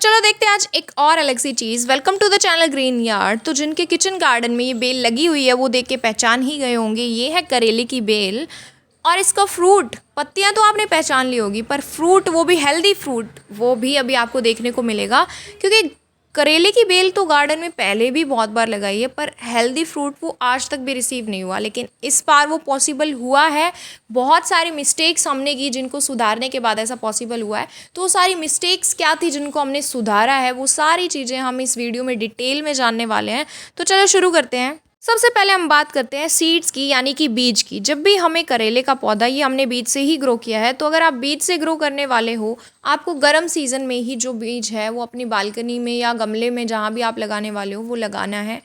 चलो देखते हैं आज एक और अलग सी चीज़। Welcome to the channel Green Yard. तो जिनके किचन गार्डन में ये बेल लगी हुई है वो देख के पहचान ही गए होंगे, ये है करेले की बेल। और इसका फ्रूट, पत्तियां तो आपने पहचान ली होगी, पर फ्रूट, वो भी हेल्दी फ्रूट, वो भी अभी आपको देखने को मिलेगा। क्योंकि करेले की बेल तो गार्डन में पहले भी बहुत बार लगाई है, पर हेल्दी फ्रूट वो आज तक भी रिसीव नहीं हुआ, लेकिन इस बार वो पॉसिबल हुआ है। बहुत सारी मिस्टेक्स हमने की जिनको सुधारने के बाद ऐसा पॉसिबल हुआ है। तो वो सारी मिस्टेक्स क्या थी जिनको हमने सुधारा है, वो सारी चीज़ें हम इस वीडियो में डिटेल में जानने वाले हैं। तो चलो शुरू करते हैं। सबसे पहले हम बात करते हैं सीड्स की, यानी कि बीज की। जब भी हमें करेले का पौधा, ये हमने बीज से ही ग्रो किया है, तो अगर आप बीज से ग्रो करने वाले हो, आपको गर्म सीज़न में ही जो बीज है वो अपनी बालकनी में या गमले में जहाँ भी आप लगाने वाले हो वो लगाना है।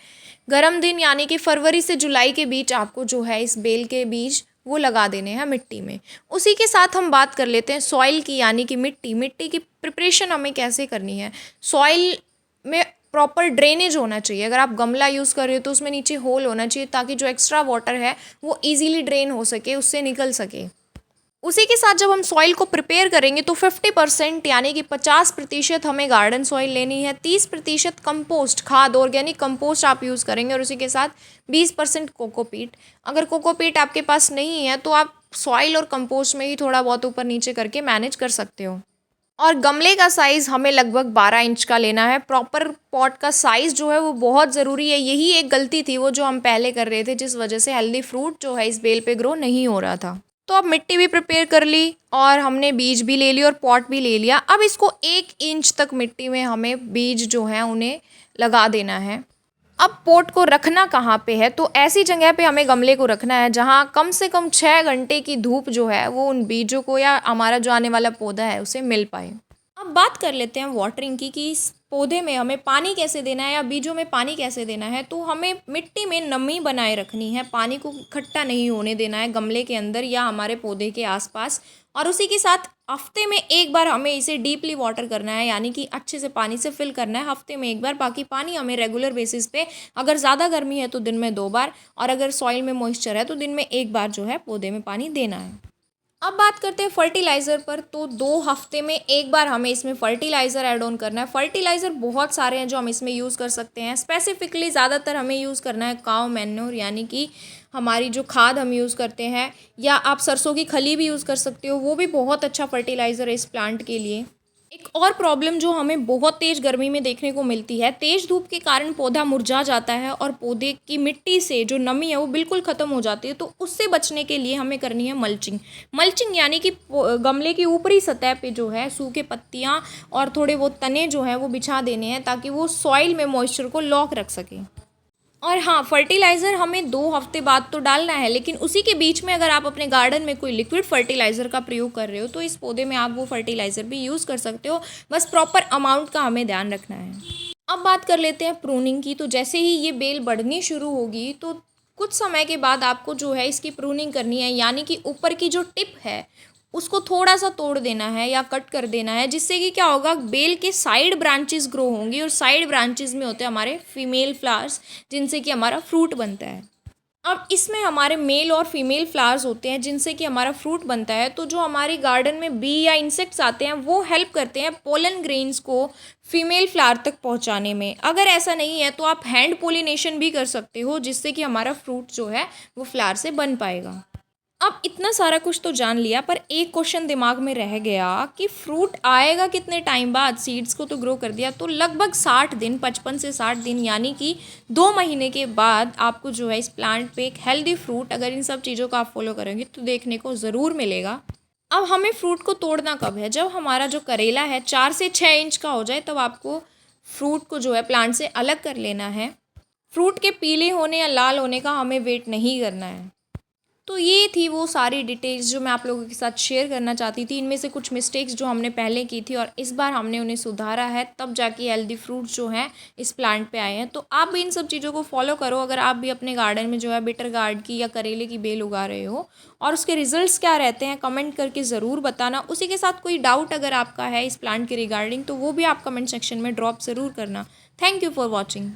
गर्म दिन यानी कि फरवरी से जुलाई के बीच आपको जो है इस बेल के बीज वो लगा देने हैं मिट्टी में। उसी के साथ हम बात कर लेते हैं सॉइल की, यानी कि मिट्टी की प्रिपरेशन हमें कैसे करनी है। सॉइल में प्रॉपर ड्रेनेज होना चाहिए। अगर आप गमला यूज़ कर रहे हो तो उसमें नीचे होल होना चाहिए, ताकि जो एक्स्ट्रा वाटर है वो इजीली ड्रेन हो सके, उससे निकल सके। उसी के साथ जब हम सॉइल को प्रिपेयर करेंगे तो 50% यानी कि 50% हमें गार्डन सॉइल लेनी है, 30% कंपोस्ट खाद, ऑर्गेनिक कंपोस्ट आप यूज़ करेंगे, और उसी के साथ 20% कोकोपीट। अगर कोकोपीट आपके पास नहीं है तो आप सॉइल और कंपोस्ट में ही थोड़ा बहुत ऊपर नीचे करके मैनेज कर सकते हो। और गमले का साइज़ हमें लगभग 12 इंच का लेना है। प्रॉपर पॉट का साइज़ जो है वो बहुत ज़रूरी है। यही एक गलती थी वो जो हम पहले कर रहे थे, जिस वजह से हेल्दी फ्रूट जो है इस बेल पे ग्रो नहीं हो रहा था। तो अब मिट्टी भी प्रिपेयर कर ली और हमने बीज भी ले ली और पॉट भी ले लिया। अब इसको 1 इंच तक मिट्टी में हमें बीज जो है उन्हें लगा देना है। अब पोट को रखना कहाँ पे है, तो ऐसी जगह पे हमें गमले को रखना है जहाँ कम से कम 6 घंटे की धूप जो है वो उन बीजों को या हमारा जो आने वाला पौधा है उसे मिल पाए। अब बात कर लेते हैं वाटरिंग की, कि इस पौधे में हमें पानी कैसे देना है या बीजों में पानी कैसे देना है। तो हमें मिट्टी में नमी बनाए रखनी है, पानी को इकट्ठा नहीं होने देना है गमले के अंदर या हमारे पौधे के आसपास। और उसी के साथ हफ्ते में एक बार हमें इसे डीपली वाटर करना है, यानी कि अच्छे से पानी से फिल करना है हफ्ते में एक बार। बाकी पानी हमें रेगुलर बेसिस पे, अगर ज़्यादा गर्मी है तो दिन में 2 बार, और अगर सॉइल में मॉइस्चर है तो दिन में 1 बार जो है पौधे में पानी देना है। अब बात करते हैं फर्टिलाइज़र पर। तो 2 हफ्ते में एक बार हमें इसमें फर्टिलाइज़र ऐड ऑन करना है। फर्टिलाइज़र बहुत सारे हैं जो हम इसमें यूज़ कर सकते हैं। स्पेसिफिकली ज़्यादातर हमें यूज़ करना है काऊ मैन्योर, यानी कि हमारी जो खाद हम यूज़ करते हैं, या आप सरसों की खली भी यूज़ कर सकते हो, वो भी बहुत अच्छा फर्टिलाइज़र है इस प्लांट के लिए। एक और प्रॉब्लम जो हमें बहुत तेज़ गर्मी में देखने को मिलती है, तेज़ धूप के कारण पौधा मुरझा जाता है और पौधे की मिट्टी से जो नमी है वो बिल्कुल ख़त्म हो जाती है। तो उससे बचने के लिए हमें करनी है मल्चिंग। मल्चिंग यानी कि गमले की ऊपरी सतह पे जो है सूखे पत्तियाँ और थोड़े वो तने जो हैं वो बिछा देने हैं, ताकि वो सॉइल में मॉइस्चर को लॉक रख सकें। और हाँ, फर्टिलाइज़र हमें 2 हफ्ते बाद तो डालना है, लेकिन उसी के बीच में अगर आप अपने गार्डन में कोई लिक्विड फर्टिलाइज़र का प्रयोग कर रहे हो तो इस पौधे में आप वो फर्टिलाइज़र भी यूज़ कर सकते हो। बस प्रॉपर अमाउंट का हमें ध्यान रखना है। अब बात कर लेते हैं प्रूनिंग की। तो जैसे ही ये बेल बढ़नी शुरू होगी तो कुछ समय के बाद आपको जो है इसकी प्रूनिंग करनी है, यानी कि ऊपर की जो टिप है उसको थोड़ा सा तोड़ देना है या कट कर देना है, जिससे कि क्या होगा, बेल के साइड ब्रांचेस ग्रो होंगी, और साइड ब्रांचेस में होते हैं हमारे फीमेल फ्लावर्स, जिनसे कि हमारा फ्रूट बनता है। अब इसमें हमारे मेल और फीमेल फ्लावर्स होते हैं जिनसे कि हमारा फ्रूट बनता है। तो जो हमारी गार्डन में बी या इंसेक्ट्स आते हैं वो हेल्प करते हैं पोलन ग्रेन्स को फीमेल फ्लावर तक पहुंचाने में। अगर ऐसा नहीं है तो आप हैंड पोलिनेशन भी कर सकते हो, जिससे कि हमारा फ्रूट जो है वो फ्लावर से बन पाएगा। अब इतना सारा कुछ तो जान लिया, पर एक क्वेश्चन दिमाग में रह गया कि फ्रूट आएगा कितने टाइम बाद। सीड्स को तो ग्रो कर दिया, तो लगभग 60 दिन, 55 से 60 दिन, यानी कि 2 महीने के बाद आपको जो है इस प्लांट पे एक हेल्दी फ्रूट, अगर इन सब चीज़ों को आप फॉलो करेंगे तो देखने को ज़रूर मिलेगा। अब हमें फ्रूट को तोड़ना कब है, जब हमारा जो करेला है 4 से 6 इंच का हो जाए, तब आपको फ्रूट को जो है प्लांट से अलग कर लेना है। फ्रूट के पीले होने या लाल होने का हमें वेट नहीं करना है। तो ये थी वो सारी डिटेल्स जो मैं आप लोगों के साथ शेयर करना चाहती थी। इनमें से कुछ मिस्टेक्स जो हमने पहले की थी और इस बार हमने उन्हें सुधारा है, तब जाके हेल्दी फ्रूट्स जो हैं इस प्लांट पे आए हैं। तो आप भी इन सब चीज़ों को फॉलो करो अगर आप भी अपने गार्डन में जो है बिटर गार्ड की या करेले की बेल उगा रहे हो, और उसके रिजल्ट्स क्या रहते हैं कमेंट करके ज़रूर बताना। उसी के साथ कोई डाउट अगर आपका है इस प्लांट के रिगार्डिंग, तो वो भी आप कमेंट सेक्शन में ड्रॉप ज़रूर करना। Thank you for watching.